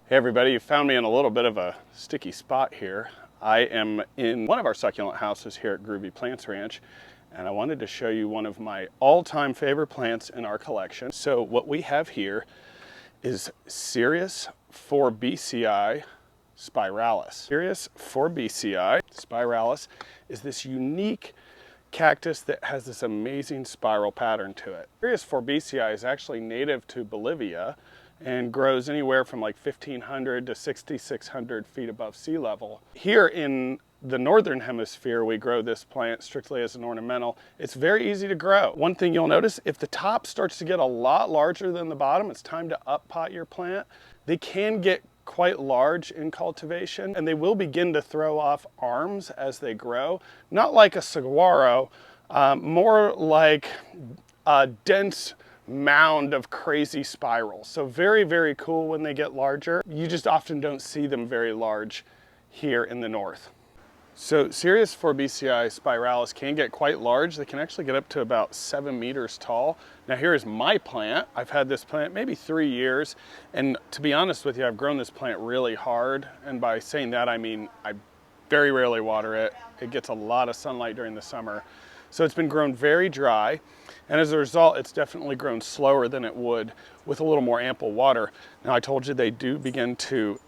Hey everybody, you found me in a little bit of a sticky spot here. I am in one of our succulent houses here at Groovy Plants Ranch, and I wanted to show you one of my all-time favorite plants in our collection. So what we have here is Cereus forbesii Spiralis. Cereus forbesii Spiralis is this unique cactus that has this amazing spiral pattern to it. Cereus forbesii is actually native to Bolivia and grows anywhere from like 1,500 to 6,600 feet above sea level. Here in the northern hemisphere, we grow this plant strictly as an ornamental. It's very easy to grow. One thing you'll notice, if the top starts to get a lot larger than the bottom, it's time to up pot your plant. They can get quite large in cultivation, and they will begin to throw off arms as they grow. Not like a saguaro, more like a dense mound of crazy spirals. So very, very cool when they get larger. You just often don't see them very large here in the north. So Cereus forbesii Spiralis can get quite large. They can actually get up to about 7 meters tall. Now here is my plant. I've had this plant maybe 3 years, and to be honest with you, I've grown this plant really hard. And by saying that, I mean I very rarely water it. It gets a lot of sunlight during the summer. So it's been grown very dry, and as a result, it's definitely grown slower than it would with a little more ample water. Now I told you they do begin to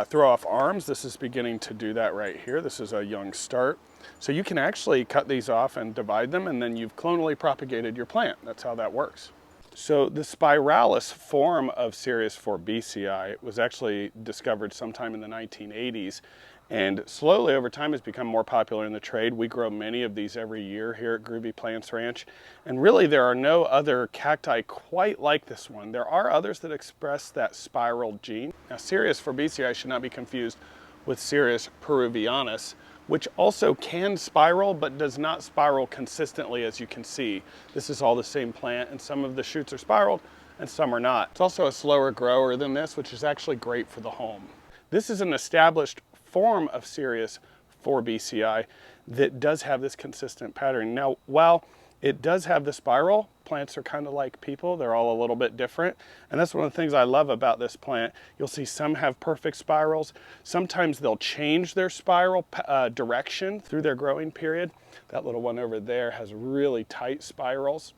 throw off arms. This is beginning to do that right here. This is a young start. So you can actually cut these off and divide them, and then you've clonally propagated your plant. That's how that works. So the spiralis form of Cereus forbesii was actually discovered sometime in the 1980s, and slowly over time has become more popular in the trade. We grow many of these every year here at Groovy Plants Ranch, and really there are no other cacti quite like this one. There are others that express that spiral gene. Now Cereus forbesii should not be confused with Cereus peruvianus, which also can spiral but does not spiral consistently, as you can see. This is all the same plant, and some of the shoots are spiraled and some are not. It's also a slower grower than this, which is actually great for the home. This is an established form of Cereus forbesii that does have this consistent pattern. Now, while it does have the spiral, plants are kind of like people. They're all a little bit different. And that's one of the things I love about this plant. You'll see some have perfect spirals. Sometimes they'll change their spiral direction through their growing period. That little one over there has really tight spirals.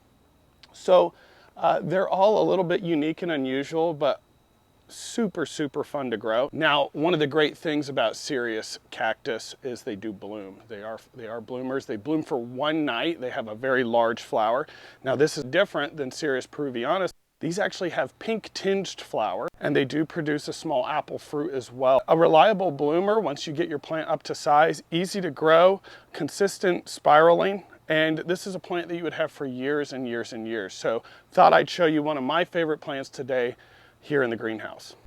So they're all a little bit unique and unusual, but super, super fun to grow. Now, one of the great things about Cereus cactus is they do bloom. They are bloomers. They bloom for one night. They have a very large flower. Now, this is different than Cereus peruvianus. These actually have pink tinged flower, and they do produce a small apple fruit as well. A reliable bloomer once you get your plant up to size, easy to grow, consistent spiraling. And this is a plant that you would have for years and years and years. So thought I'd show you one of my favorite plants today here in the greenhouse.